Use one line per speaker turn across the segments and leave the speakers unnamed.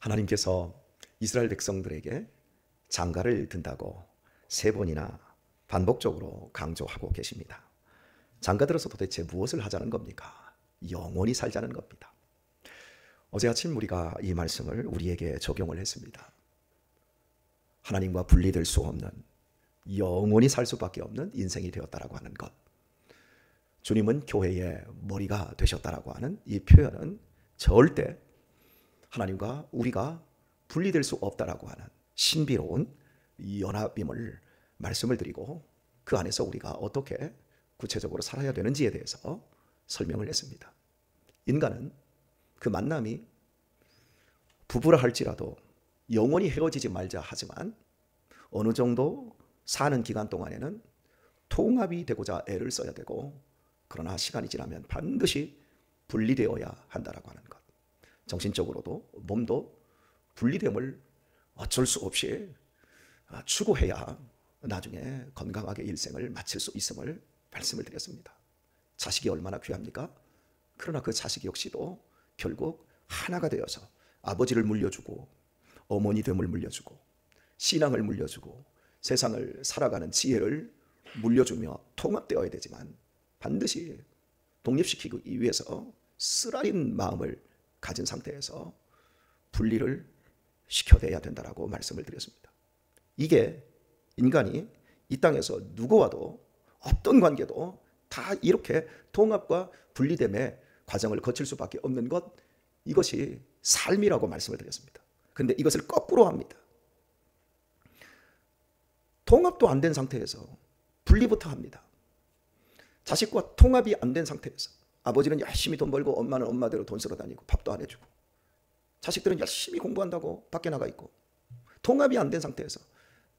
하나님께서 이스라엘 백성들에게 장가를 든다고 3번이나 반복적으로 강조하고 계십니다. 장가 들어서 도대체 무엇을 하자는 겁니까? 영원히 살자는 겁니다. 어제 아침 우리가 이 말씀을 우리에게 적용을 했습니다. 하나님과 분리될 수 없는, 영원히 살 수밖에 없는 인생이 되었다라고 하는 것. 주님은 교회의 머리가 되셨다라고 하는 이 표현은 절대 하나님과 우리가 분리될 수 없다라고 하는 신비로운 연합임을 말씀을 드리고, 그 안에서 우리가 어떻게 구체적으로 살아야 되는지에 대해서 설명을 했습니다. 인간은 그 만남이 부부라 할지라도 영원히 헤어지지 말자 하지만 어느 정도 사는 기간 동안에는 통합이 되고자 애를 써야 되고, 그러나 시간이 지나면 반드시 분리되어야 한다라고 하는 것. 정신적으로도 몸도 분리됨을 어쩔 수 없이 추구해야 나중에 건강하게 일생을 마칠 수 있음을 말씀을 드렸습니다. 자식이 얼마나 귀합니까? 그러나 그 자식 역시도 결국 하나가 되어서 아버지를 물려주고 어머니됨을 물려주고 신앙을 물려주고 세상을 살아가는 지혜를 물려주며 통합되어야 되지만, 반드시 독립시키기 위해서 쓰라린 마음을 가진 상태에서 분리를 시켜내야 된다라고 말씀을 드렸습니다. 이게 인간이 이 땅에서 누구와도 어떤 관계도 다 이렇게 통합과 분리됨의 과정을 거칠 수밖에 없는 것, 이것이 삶이라고 말씀을 드렸습니다. 그런데 이것을 거꾸로 합니다. 통합도 안 된 상태에서 분리부터 합니다. 자식과 통합이 안 된 상태에서 아버지는 열심히 돈 벌고 엄마는 엄마대로 돈 쓰러 다니고 밥도 안 해주고, 자식들은 열심히 공부한다고 밖에 나가 있고, 통합이 안 된 상태에서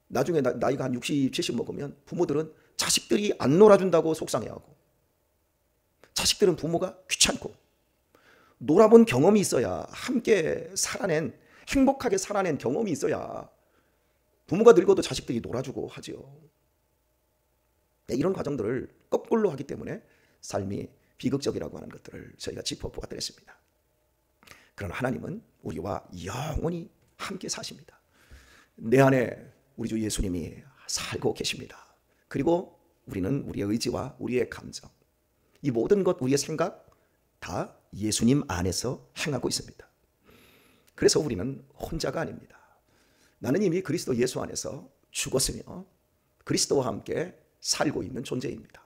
나중에 나이가 한 60, 70 먹으면 부모들은 자식들이 안 놀아준다고 속상해하고, 자식들은 부모가 귀찮고, 놀아본 경험이 있어야, 함께 살아낸, 행복하게 살아낸 경험이 있어야 부모가 늙어도 자식들이 놀아주고 하지요. 이런 과정들을 거꾸로 하기 때문에 삶이 비극적이라고 하는 것들을 저희가 짚어보았습니다. 그러나 하나님은 우리와 영원히 함께 사십니다. 내 안에 우리 주 예수님이 살고 계십니다. 그리고 우리는 우리의 의지와 우리의 감정, 이 모든 것, 우리의 생각 다 예수님 안에서 행하고 있습니다. 그래서 우리는 혼자가 아닙니다. 나는 이미 그리스도 예수 안에서 죽었으며 그리스도와 함께 살고 있는 존재입니다.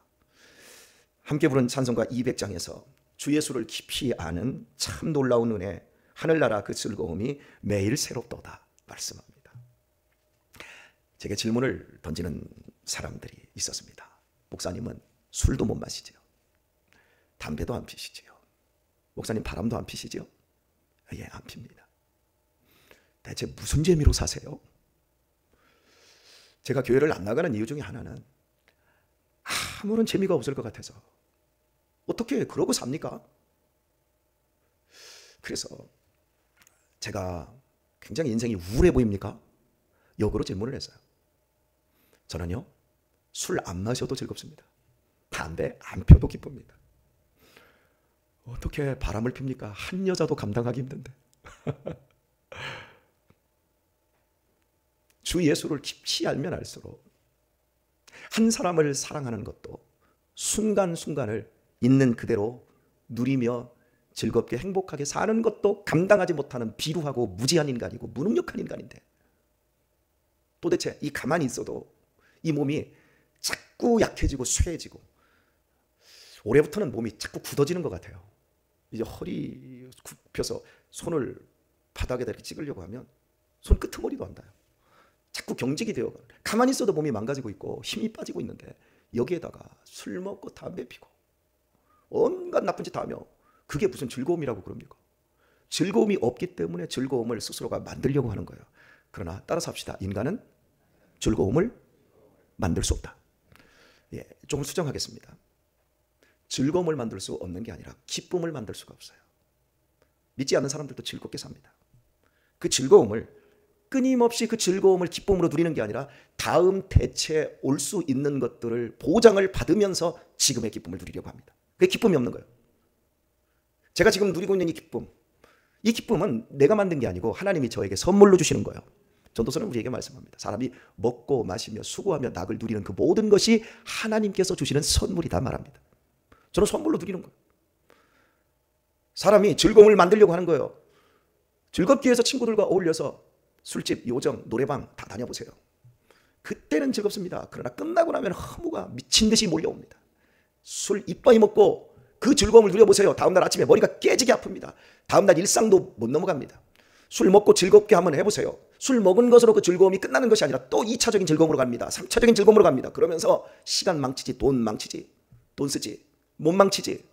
함께 부른 찬송가 200장에서 주 예수를 깊이 아는 참 놀라운 은혜, 하늘나라 그 즐거움이 매일 새롭도다 말씀합니다. 제게 질문을 던지는 사람들이 있었습니다. 목사님은 술도 못 마시지요? 담배도 안 피시지요? 목사님 바람도 안 피시지요? 예, 안 핍니다. 대체 무슨 재미로 사세요? 제가 교회를 안 나가는 이유 중에 하나는 아무런 재미가 없을 것 같아서. 어떻게 그러고 삽니까? 그래서 제가 굉장히 인생이 우울해 보입니까? 역으로 질문을 했어요. 저는요, 술 안 마셔도 즐겁습니다. 담배 안 펴도 기쁩니다. 어떻게 바람을 핍니까? 한 여자도 감당하기 힘든데. 주 예수를 깊이 알면 알수록 한 사람을 사랑하는 것도 순간순간을 있는 그대로 누리며 즐겁게 행복하게 사는 것도 감당하지 못하는 비루하고 무지한 인간이고 무능력한 인간인데, 도대체 이 가만히 있어도 이 몸이 자꾸 약해지고 쇠해지고, 올해부터는 몸이 자꾸 굳어지는 것 같아요. 이제 허리 굽혀서 손을 바닥에다 이렇게 찍으려고 하면 손 끄트머리도 안 닿아요. 자꾸 경직이 되어, 가만히 있어도 몸이 망가지고 있고 힘이 빠지고 있는데, 여기에다가 술 먹고 담배 피고 온갖 나쁜 짓 다 하며 그게 무슨 즐거움이라고 그럽니까? 즐거움이 없기 때문에 즐거움을 스스로가 만들려고 하는 거예요. 그러나 따라서 합시다. 인간은 즐거움을 만들 수 없다. 예, 조금 수정하겠습니다. 즐거움을 만들 수 없는 게 아니라 기쁨을 만들 수가 없어요. 믿지 않는 사람들도 즐겁게 삽니다. 그 즐거움을, 끊임없이 그 즐거움을 기쁨으로 누리는 게 아니라 다음 대체 올 수 있는 것들을 보장을 받으면서 지금의 기쁨을 누리려고 합니다. 그게 기쁨이 없는 거예요. 제가 지금 누리고 있는 이 기쁨, 이 기쁨은 내가 만든 게 아니고 하나님이 저에게 선물로 주시는 거예요. 전도서는 우리에게 말씀합니다. 사람이 먹고 마시며 수고하며 낙을 누리는 그 모든 것이 하나님께서 주시는 선물이다 말합니다. 저는 선물로 누리는 거예요. 사람이 즐거움을 만들려고 하는 거예요. 즐겁기 위해서 친구들과 어울려서 술집, 요정, 노래방 다 다녀보세요. 그때는 즐겁습니다. 그러나 끝나고 나면 허무가 미친 듯이 몰려옵니다. 술 이빠이 먹고 그 즐거움을 누려보세요. 다음날 아침에 머리가 깨지게 아픕니다. 다음날 일상도 못 넘어갑니다. 술 먹고 즐겁게 한번 해보세요. 술 먹은 것으로 그 즐거움이 끝나는 것이 아니라 또 2차적인 즐거움으로 갑니다. 3차적인 즐거움으로 갑니다. 그러면서 시간 망치지, 돈 망치지, 돈 쓰지, 몸 망치지,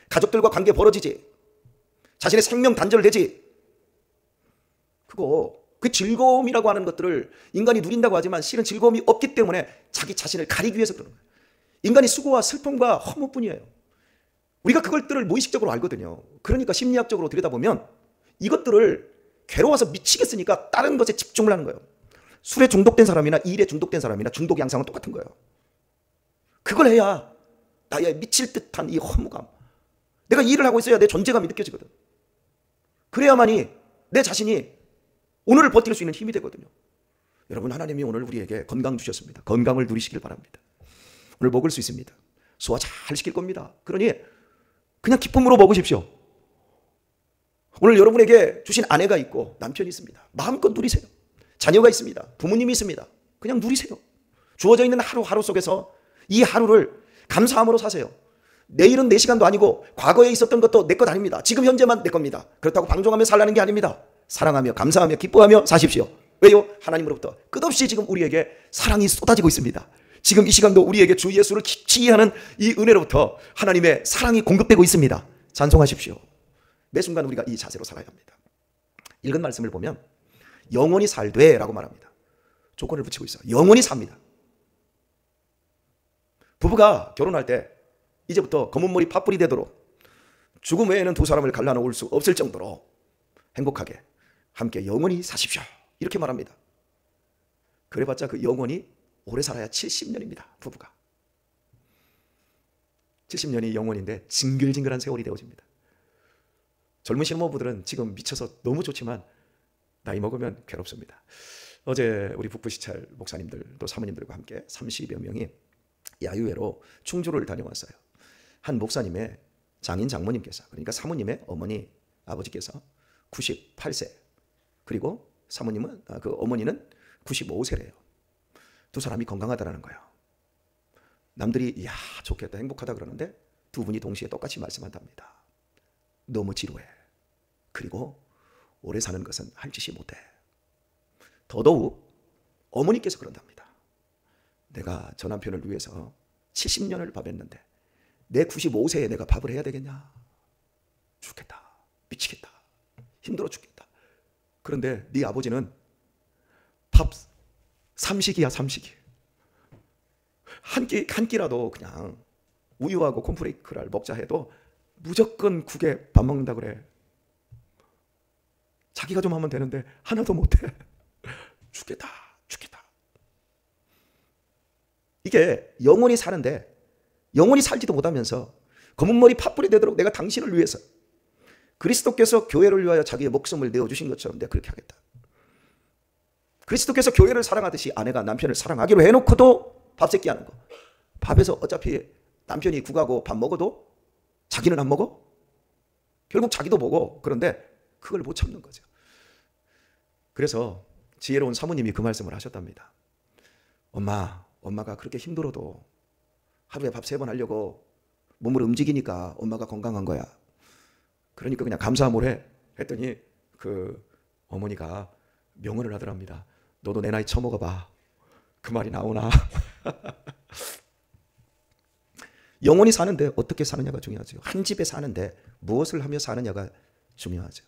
가족들과 관계 벌어지지, 자신의 생명 단절되지. 그 즐거움이라고 하는 것들을 인간이 누린다고 하지만 실은 즐거움이 없기 때문에 자기 자신을 가리기 위해서 그러는 거예요. 인간이 수고와 슬픔과 허무뿐이에요. 우리가 그것들을 무의식적으로 알거든요. 그러니까 심리학적으로 들여다보면 이것들을 괴로워서 미치겠으니까 다른 것에 집중을 하는 거예요. 술에 중독된 사람이나 일에 중독된 사람이나 중독 양상은 똑같은 거예요. 그걸 해야 나의 미칠 듯한 이 허무감, 내가 일을 하고 있어야 내 존재감이 느껴지거든. 그래야만이 내 자신이 오늘을 버틸 수 있는 힘이 되거든요. 여러분, 하나님이 오늘 우리에게 건강 주셨습니다. 건강을 누리시길 바랍니다. 오늘 먹을 수 있습니다. 소화 잘 시킬 겁니다. 그러니 그냥 기쁨으로 먹으십시오. 오늘 여러분에게 주신 아내가 있고 남편이 있습니다. 마음껏 누리세요. 자녀가 있습니다. 부모님이 있습니다. 그냥 누리세요. 주어져 있는 하루하루 속에서 이 하루를 감사함으로 사세요. 내일은 내 시간도 아니고 과거에 있었던 것도 내 것 아닙니다. 지금 현재만 내 겁니다. 그렇다고 방종하며 살라는 게 아닙니다. 사랑하며 감사하며 기뻐하며 사십시오. 왜요? 하나님으로부터 끝없이 지금 우리에게 사랑이 쏟아지고 있습니다. 지금 이 시간도 우리에게 주 예수를 깊이 이해하는 이 은혜로부터 하나님의 사랑이 공급되고 있습니다. 찬송하십시오. 매 순간 우리가 이 자세로 살아야 합니다. 읽은 말씀을 보면 영원히 살되 라고 말합니다. 조건을 붙이고 있어요. 영원히 삽니다. 부부가 결혼할 때 이제부터 검은 머리 팥불이 되도록 죽음 외에는 두 사람을 갈라놓을 수 없을 정도로 행복하게 함께 영원히 사십시오. 이렇게 말합니다. 그래봤자 그 영원히 오래 살아야 70년입니다. 부부가. 70년이 영원인데 징글징글한 세월이 되어집니다. 젊은 신혼부부들은 지금 미쳐서 너무 좋지만 나이 먹으면 괴롭습니다. 어제 우리 북부시찰 목사님들 또 사모님들과 함께 30여 명이 야유회로 충주를 다녀왔어요. 한 목사님의 장인 장모님께서, 그러니까 사모님의 어머니 아버지께서 98세, 그리고 사모님은 그 어머니는 95세래요. 두 사람이 건강하다라는 거예요. 남들이 이야 좋겠다 행복하다 그러는데 두 분이 동시에 똑같이 말씀한답니다. 너무 지루해. 그리고 오래 사는 것은 할 짓이 못해. 더더욱 어머니께서 그런답니다. 내가 저 남편을 위해서 70년을 밥했는데 내 95세에 내가 밥을 해야 되겠냐? 죽겠다. 미치겠다. 힘들어 죽겠다. 그런데 네 아버지는 밥 삼식이야, 삼식이. 한 끼라도 그냥 우유하고 콘프레이크를 먹자 해도 무조건 국에 밥 먹는다 그래. 자기가 좀 하면 되는데 하나도 못해. 죽겠다. 죽겠다. 이게 영원히 사는데 영원히 살지도 못하면서 검은 머리 팥불이 되도록 내가 당신을 위해서, 그리스도께서 교회를 위하여 자기의 목숨을 내어주신 것처럼 내가 그렇게 하겠다. 그리스도께서 교회를 사랑하듯이 아내가 남편을 사랑하기로 해놓고도 밥 세끼 하는 거. 밥에서 어차피 남편이 국하고 밥 먹어도 자기는 안 먹어? 결국 자기도 먹어. 그런데 그걸 못 참는 거죠. 그래서 지혜로운 사모님이 그 말씀을 하셨답니다. 엄마가 그렇게 힘들어도 하루에 밥 3번 하려고 몸을 움직이니까 엄마가 건강한 거야. 그러니까 그냥 감사함을 해. 했더니 그 어머니가 명언을 하더랍니다. 너도 내 나이 처먹어봐. 그 말이 나오나? 영원히 사는데 어떻게 사느냐가 중요하죠. 한 집에 사는데 무엇을 하며 사느냐가 중요하죠.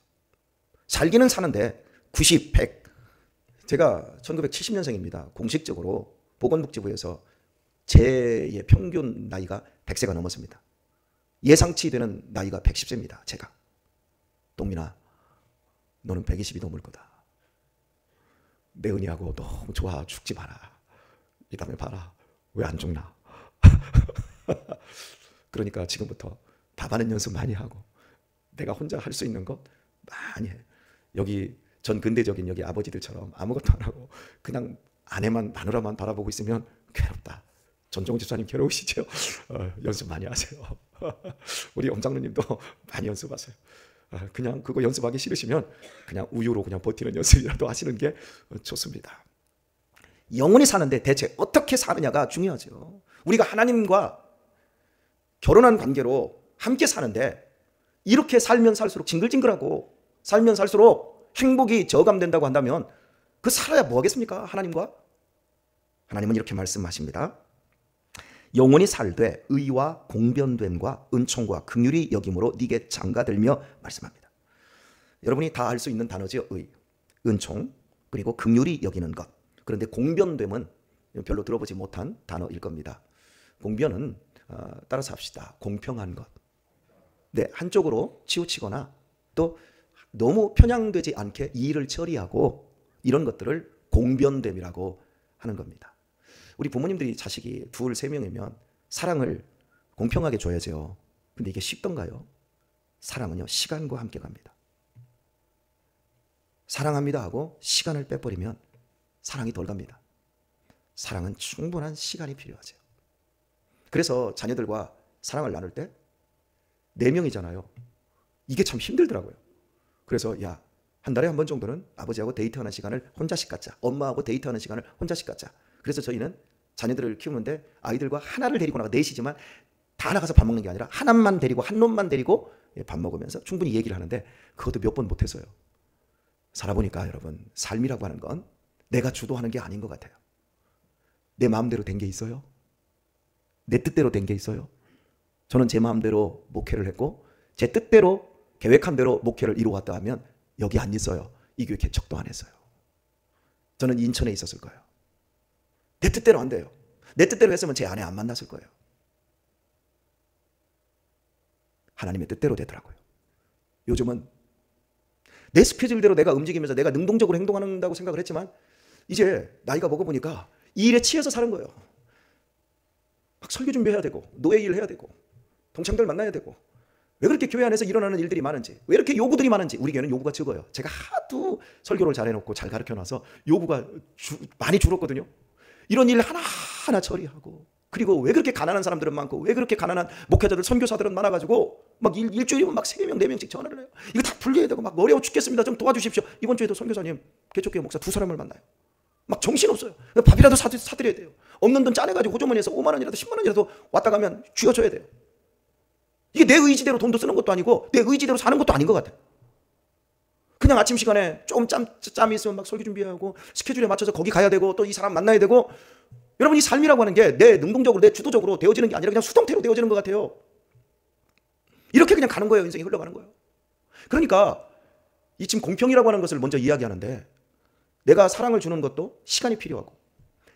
살기는 사는데 90, 100. 제가 1970년생입니다. 공식적으로 보건복지부에서 제 평균 나이가 100세가 넘었습니다. 예상치 되는 나이가 110세입니다. 제가. 동민아, 너는 120이 넘을 거다. 내 은혜하고 너무 좋아. 죽지 마라. 이 다음에 봐라. 왜 안 죽나? 그러니까 지금부터 밥하는 연습 많이 하고 내가 혼자 할 수 있는 것 많이 해요. 여기 전 근대적인 여기 아버지들처럼 아무것도 안 하고 그냥 아내만 마누라만 바라보고 있으면 괴롭다. 전종 집사님 괴로우시죠? 연습 많이 하세요. 우리 엄장로님도 많이 연습하세요. 그냥 그거 연습하기 싫으시면 그냥 우유로 그냥 버티는 연습이라도 하시는 게 좋습니다. 영원히 사는데 대체 어떻게 사느냐가 중요하죠. 우리가 하나님과 결혼한 관계로 함께 사는데 이렇게 살면 살수록 징글징글하고 살면 살수록 행복이 저감된다고 한다면 그 살아야 뭐 하겠습니까? 하나님과? 하나님은 이렇게 말씀하십니다. 영원히 살되 의와 공변됨과 은총과 긍휼이 여김으로 네게 장가들며 말씀합니다. 여러분이 다 알 수 있는 단어죠. 의, 은총, 그리고 긍휼이 여기는 것. 그런데 공변됨은 별로 들어보지 못한 단어일 겁니다. 공변은 따라서 합시다. 공평한 것. 네, 한쪽으로 치우치거나 또 너무 편향되지 않게 일을 처리하고 이런 것들을 공변됨이라고 하는 겁니다. 우리 부모님들이 자식이 2, 3명이면 사랑을 공평하게 줘야죠. 근데 이게 쉽던가요? 사랑은요, 시간과 함께 갑니다. 사랑합니다 하고 시간을 빼버리면 사랑이 덜 갑니다. 사랑은 충분한 시간이 필요하죠. 그래서 자녀들과 사랑을 나눌 때 4명이잖아요. 이게 참 힘들더라고요. 그래서 야, 한 달에 한 번 정도는 아버지하고 데이트하는 시간을 혼자씩 갖자. 엄마하고 데이트하는 시간을 혼자씩 갖자. 그래서 저희는 자녀들을 키우는데 아이들과 하나를 데리고 나가 넷이지만 다 나가서 밥 먹는 게 아니라 하나만 데리고 한 놈만 데리고 밥 먹으면서 충분히 얘기를 하는데 그것도 몇 번 못해서요. 살아보니까 여러분, 삶이라고 하는 건 내가 주도하는 게 아닌 것 같아요. 내 마음대로 된 게 있어요? 내 뜻대로 된 게 있어요? 저는 제 마음대로 목회를 했고 제 뜻대로 계획한 대로 목회를 이루어왔다 하면 여기 안 있어요. 이 교회 개척도 안 했어요. 저는 인천에 있었을 거예요. 내 뜻대로 안 돼요. 내 뜻대로 했으면 제 아내 안 만났을 거예요. 하나님의 뜻대로 되더라고요. 요즘은 내 스케줄대로 내가 움직이면서 내가 능동적으로 행동한다고 생각을 했지만 이제 나이가 먹어보니까 이 일에 치여서 사는 거예요. 막 설교 준비해야 되고 노예 일 해야 되고 동창들 만나야 되고 왜 그렇게 교회 안에서 일어나는 일들이 많은지, 왜 이렇게 요구들이 많은지. 우리 교회는 요구가 적어요. 제가 하도 설교를 잘해놓고 잘 가르쳐놔서 요구가 많이 줄었거든요. 이런 일 하나하나 처리하고, 그리고 왜 그렇게 가난한 사람들은 많고 왜 그렇게 가난한 목회자들 선교사들은 많아가지고 막 일주일이면 막 3명 4명씩 전화를 해요. 이거 다 분리해야 되고 막 어려워 죽겠습니다. 좀 도와주십시오. 이번 주에도 선교사님, 개척교회 목사 2사람을 만나요. 막 정신없어요. 밥이라도 사드려야 돼요. 없는 돈 짜내가지고 호주머니에서 5만 원이라도 10만 원이라도 왔다 가면 쥐어줘야 돼요. 이게 내 의지대로 돈도 쓰는 것도 아니고 내 의지대로 사는 것도 아닌 것 같아요. 그냥 아침 시간에 좀 짬이 있으면 막 설교 준비하고 스케줄에 맞춰서 거기 가야 되고 또 이 사람 만나야 되고. 여러분, 이 삶이라고 하는 게 내 능동적으로 내 주도적으로 되어지는 게 아니라 그냥 수동태로 되어지는 것 같아요. 이렇게 그냥 가는 거예요. 인생이 흘러가는 거예요. 그러니까 이 지금 공평이라고 하는 것을 먼저 이야기하는데, 내가 사랑을 주는 것도 시간이 필요하고,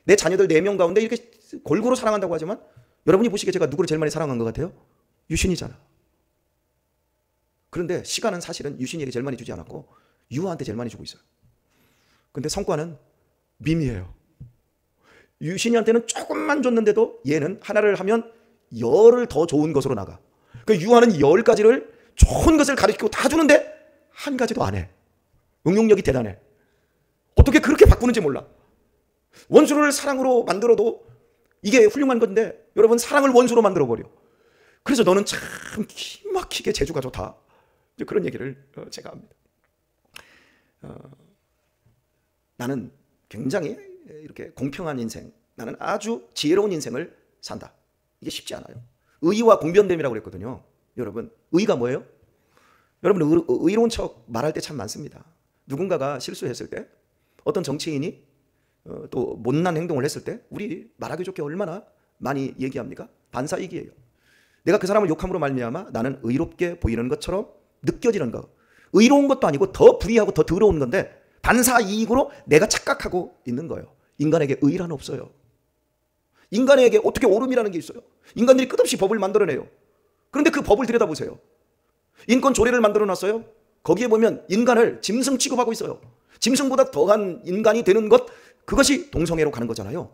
내 자녀들 4명 가운데 이렇게 골고루 사랑한다고 하지만 여러분이 보시기에 제가 누구를 제일 많이 사랑한 것 같아요? 유신이잖아. 그런데 시간은 사실은 유신이에게 제일 많이 주지 않았고 유아한테 제일 많이 주고 있어요. 근데 성과는 미미해요. 유신이한테는 조금만 줬는데도 얘는 하나를 하면 10을 더 좋은 것으로 나가. 그 유아는 10가지를 좋은 것을 가르치고 다 주는데 한 가지도 안 해. 응용력이 대단해. 어떻게 그렇게 바꾸는지 몰라. 원수를 사랑으로 만들어도 이게 훌륭한 건데 여러분, 사랑을 원수로 만들어버려. 그래서 너는 참 기막히게 재주가 좋다. 그런 얘기를 제가 합니다. 나는 굉장히 이렇게 공평한 인생, 나는 아주 지혜로운 인생을 산다. 이게 쉽지 않아요. 의와 공변됨이라고 그랬거든요. 여러분, 의가 뭐예요? 여러분, 의로운 척 말할 때 참 많습니다. 누군가가 실수했을 때, 어떤 정치인이 또 못난 행동을 했을 때 우리 말하기 좋게 얼마나 많이 얘기합니까? 반사이익이에요. 내가 그 사람을 욕함으로 말미암아 나는 의롭게 보이는 것처럼 느껴지는 거. 의로운 것도 아니고 더 불의하고 더 더러운 건데 반사이익으로 내가 착각하고 있는 거예요. 인간에게 의란 없어요. 인간에게 어떻게 옳음이라는 게 있어요? 인간들이 끝없이 법을 만들어내요. 그런데 그 법을 들여다보세요. 인권 조례를 만들어놨어요. 거기에 보면 인간을 짐승 취급하고 있어요. 짐승보다 더한 인간이 되는 것, 그것이 동성애로 가는 거잖아요.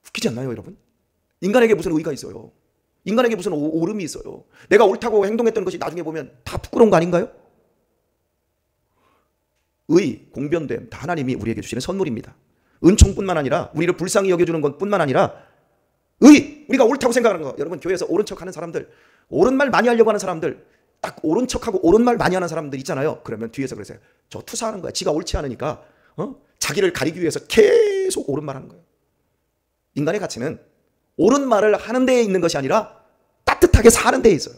웃기지 않나요, 여러분? 인간에게 무슨 의의가 있어요? 인간에게 무슨 옳음이 있어요? 내가 옳다고 행동했던 것이 나중에 보면 다 부끄러운 거 아닌가요? 의, 공변됨 다 하나님이 우리에게 주시는 선물입니다. 은총뿐만 아니라 우리를 불쌍히 여겨주는 것뿐만 아니라 우리가 옳다고 생각하는 거. 여러분 교회에서 옳은 척하는 사람들, 옳은 말 많이 하려고 하는 사람들, 딱 옳은 척하고 옳은 말 많이 하는 사람들 있잖아요. 그러면 뒤에서 그러세요. 저 투사하는 거야. 지가 옳지 않으니까 자기를 가리기 위해서 계속 옳은 말 하는 거예요. 인간의 가치는 옳은 말을 하는 데에 있는 것이 아니라 따뜻하게 사는 데에 있어요.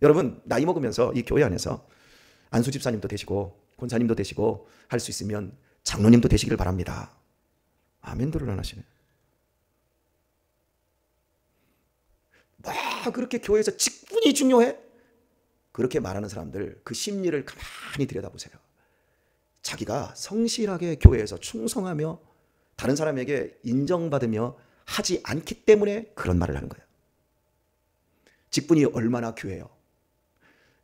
여러분 나이 먹으면서 이 교회 안에서 안수 집사님도 되시고 권사님도 되시고 할 수 있으면 장로님도 되시길 바랍니다. 아멘들을 안 하시네. 그렇게 교회에서 직분이 중요해? 그렇게 말하는 사람들 그 심리를 가만히 들여다보세요. 자기가 성실하게 교회에서 충성하며 다른 사람에게 인정받으며 하지 않기 때문에 그런 말을 하는 거예요. 직분이 얼마나 귀해요.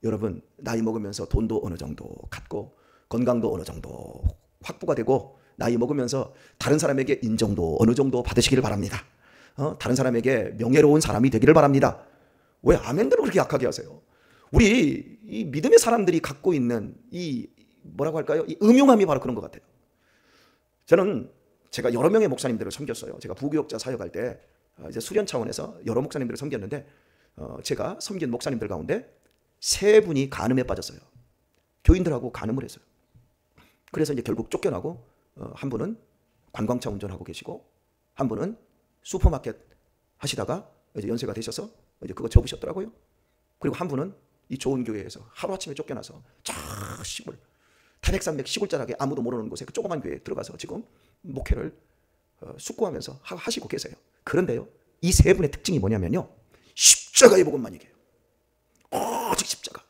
여러분 나이 먹으면서 돈도 어느 정도 갖고 건강도 어느 정도 확보가 되고 나이 먹으면서 다른 사람에게 인정도 어느 정도 받으시기를 바랍니다. 다른 사람에게 명예로운 사람이 되기를 바랍니다. 왜 아멘들을 그렇게 약하게 하세요? 우리 이 믿음의 사람들이 갖고 있는 이 뭐라고 할까요? 이 음흉함이 바로 그런 것 같아요. 제가 여러 명의 목사님들을 섬겼어요. 제가 부교역자 사역할 때 이제 수련 차원에서 여러 목사님들을 섬겼는데 제가 섬긴 목사님들 가운데 3분이 간음에 빠졌어요. 교인들하고 간음을 했어요. 그래서 이제 결국 쫓겨나고 한 분은 관광차 운전하고 계시고 한 분은 슈퍼마켓 하시다가 이제 연세가 되셔서 이제 그거 접으셨더라고요. 그리고 한 분은 이 좋은 교회에서 하루아침에 쫓겨나서 저 시골 태백산맥 시골자락에 아무도 모르는 곳에 그 조그만 교회에 들어가서 지금 목회를 숙고하면서 하시고 계세요. 그런데요 이 3분의 특징이 뭐냐면요 십자가의 복음만 얘기해요. 오직 십자가,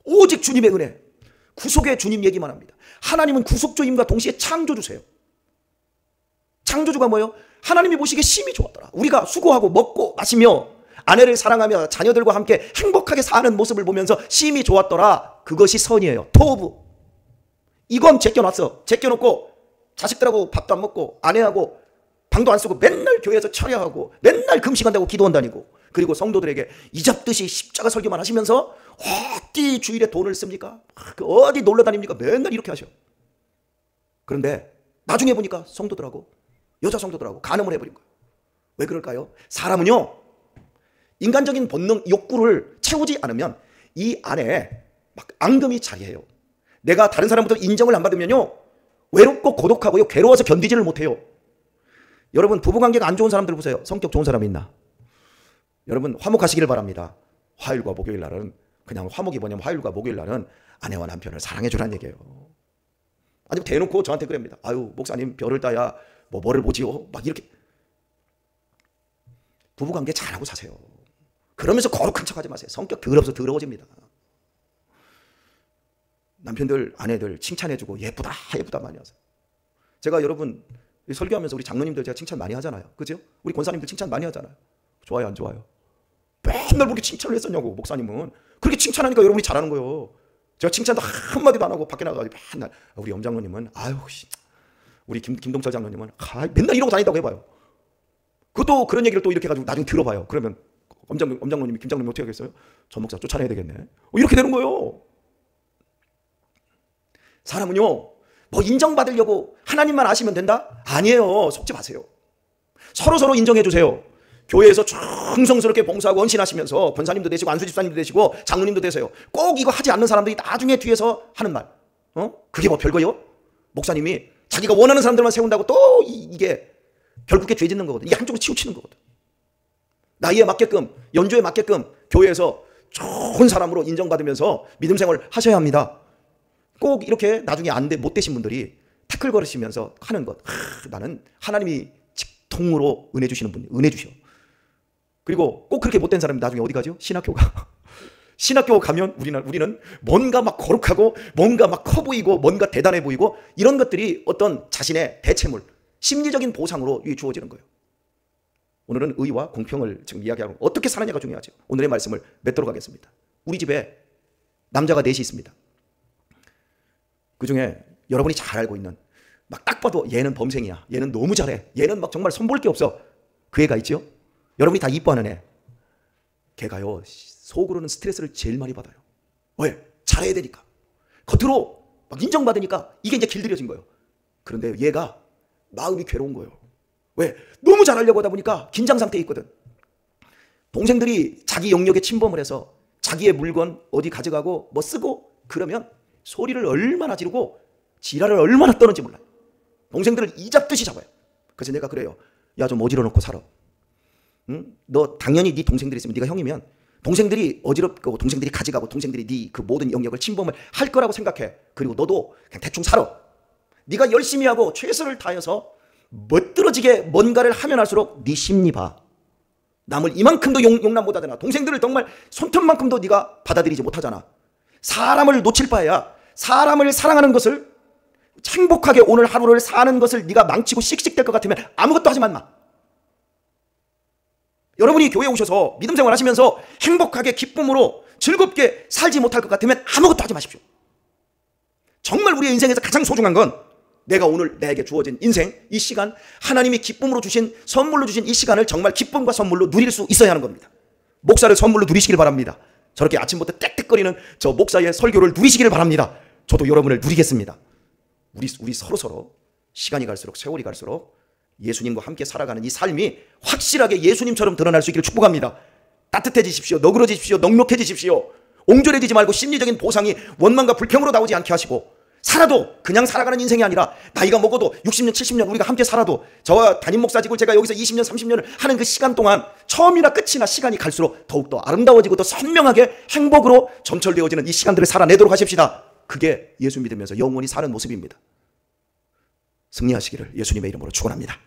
오직 주님의 은혜, 구속의 주님 얘기만 합니다. 하나님은 구속주임과 동시에 창조주세요. 창조주가 뭐예요? 하나님이 보시기에 심히 좋았더라. 우리가 수고하고 먹고 마시며 아내를 사랑하며 자녀들과 함께 행복하게 사는 모습을 보면서 심히 좋았더라. 그것이 선이에요. 토부. 이건 제껴놨어. 제껴놓고 자식들하고 밥도 안 먹고 아내하고 방도 안 쓰고 맨날 교회에서 철야하고 맨날 금식한다고 기도한다니고 그리고 성도들에게 이잡듯이 십자가 설교만 하시면서 어디 주일에 돈을 씁니까? 어디 놀러 다닙니까? 맨날 이렇게 하셔. 그런데 나중에 보니까 성도들하고 여자 성도들하고 간음을 해버린 거예요. 왜 그럴까요? 사람은요 인간적인 본능 욕구를 채우지 않으면 이 안에 막 앙금이 자리해요. 내가 다른 사람부터 인정을 안 받으면요 외롭고 고독하고요 괴로워서 견디지를 못해요. 여러분 부부관계가 안 좋은 사람들 보세요. 성격 좋은 사람이 있나? 여러분 화목하시기를 바랍니다. 화요일과 목요일 날은 그냥 화목이 뭐냐면 화요일과 목요일 날은 아내와 남편을 사랑해 주라는 얘기예요. 아니 대놓고 저한테 그럽니다. 아유 목사님 별을 따야 뭐를 보지요? 막 이렇게. 부부관계 잘하고 사세요. 그러면서 거룩한 척하지 마세요. 성격 더러워서 더러워집니다. 남편들 아내들 칭찬해주고 예쁘다 예쁘다 많이 하세요. 제가 여러분 설교하면서 우리 장로님들 제가 칭찬 많이 하잖아요. 그죠? 우리 권사님들 칭찬 많이 하잖아요. 좋아요 안 좋아요? 맨날 그렇게 칭찬을 했었냐고. 목사님은 그렇게 칭찬하니까 여러분이 잘하는 거예요. 제가 칭찬도 한마디도 안 하고 밖에 나가서 맨날 우리 엄장로님은 아유 우리 김동철 장로님은 맨날 이러고 다닌다고 해봐요. 그것도 그런 얘기를 또 이렇게 해가지고 나중에 들어봐요. 그러면 엄장로님이 김장로님이 어떻게 하겠어요? 전 목사 쫓아내야 되겠네. 이렇게 되는 거예요. 사람은요 뭐 인정받으려고 하나님만 아시면 된다? 아니에요. 속지 마세요. 서로 인정해 주세요. 교회에서 충성스럽게 봉사하고 헌신하시면서 권사님도 되시고 안수집사님도 되시고 장로님도 되세요. 꼭 이거 하지 않는 사람들이 나중에 뒤에서 하는 말 그게 뭐 별거요? 목사님이 자기가 원하는 사람들만 세운다고 또 이게 결국에 죄 짓는 거거든. 이게 한쪽으로 치우치는 거거든. 나이에 맞게끔 연조에 맞게끔 교회에서 좋은 사람으로 인정받으면서 믿음 생활을 하셔야 합니다. 꼭 이렇게 나중에 못 되신 분들이 태클 걸으시면서 하는 것. 나는 하나님이 직통으로 은혜 주시는 분, 은혜 주셔. 그리고 꼭 그렇게 못된 사람이 나중에 어디 가죠? 신학교가. 신학교 가면 우리는 뭔가 막 거룩하고 뭔가 막 커 보이고 뭔가 대단해 보이고 이런 것들이 어떤 자신의 대체물, 심리적인 보상으로 주어지는 거예요. 오늘은 의와 공평을 지금 이야기하고 어떻게 사느냐가 중요하죠. 오늘의 말씀을 맺도록 하겠습니다. 우리 집에 남자가 4이 있습니다. 그중에 여러분이 잘 알고 있는 막 딱 봐도 얘는 범생이야. 얘는 너무 잘해. 얘는 막 정말 손볼 게 없어. 그 애가 있죠. 여러분이 다 이뻐하는 애. 걔가요 속으로는 스트레스를 제일 많이 받아요. 왜? 잘해야 되니까. 겉으로 막 인정받으니까 이게 이제 길들여진 거예요. 그런데 얘가 마음이 괴로운 거예요. 왜? 너무 잘하려고 하다 보니까 긴장 상태에 있거든. 동생들이 자기 영역에 침범을 해서 자기의 물건 어디 가져가고 뭐 쓰고 그러면 소리를 얼마나 지르고 지랄을 얼마나 떠는지 몰라요. 동생들을 이잡듯이 잡아요. 그래서 내가 그래요. 야, 좀 어지러 놓고 살아. 응? 너 당연히 네 동생들이 있으면 네가 형이면 동생들이 어지럽고 동생들이 가져가고 동생들이 네 그 모든 영역을 침범을 할 거라고 생각해. 그리고 너도 그냥 대충 살아. 네가 열심히 하고 최선을 다해서 멋들어지게 뭔가를 하면 할수록 네 심리 봐. 남을 이만큼도 용납 못하잖아. 동생들을 정말 손톱만큼도 네가 받아들이지 못하잖아. 사람을 놓칠 바에야 사람을 사랑하는 것을 행복하게 오늘 하루를 사는 것을 네가 망치고 씩씩댈 것 같으면 아무것도 하지 마. 여러분이 교회에 오셔서 믿음 생활 하시면서 행복하게 기쁨으로 즐겁게 살지 못할 것 같으면 아무것도 하지 마십시오. 정말 우리의 인생에서 가장 소중한 건 내가 오늘 내게 주어진 인생, 이 시간, 하나님이 기쁨으로 주신, 선물로 주신 이 시간을 정말 기쁨과 선물로 누릴 수 있어야 하는 겁니다. 목사를 선물로 누리시길 바랍니다. 저렇게 아침부터 땡땡거리는 저 목사의 설교를 누리시길 바랍니다. 저도 여러분을 누리겠습니다. 우리 서로 시간이 갈수록, 세월이 갈수록 예수님과 함께 살아가는 이 삶이 확실하게 예수님처럼 드러날 수 있기를 축복합니다. 따뜻해지십시오. 너그러지십시오. 넉넉해지십시오. 옹졸해지지 말고 심리적인 보상이 원망과 불평으로 나오지 않게 하시고, 살아도 그냥 살아가는 인생이 아니라 나이가 먹어도 60년 70년 우리가 함께 살아도, 저와 담임 목사직을 제가 여기서 20년 30년을 하는 그 시간 동안 처음이나 끝이나 시간이 갈수록 더욱더 아름다워지고 더 선명하게 행복으로 점철되어지는 이 시간들을 살아내도록 하십시다. 그게 예수 믿으면서 영원히 사는 모습입니다. 승리하시기를 예수님의 이름으로 축원합니다.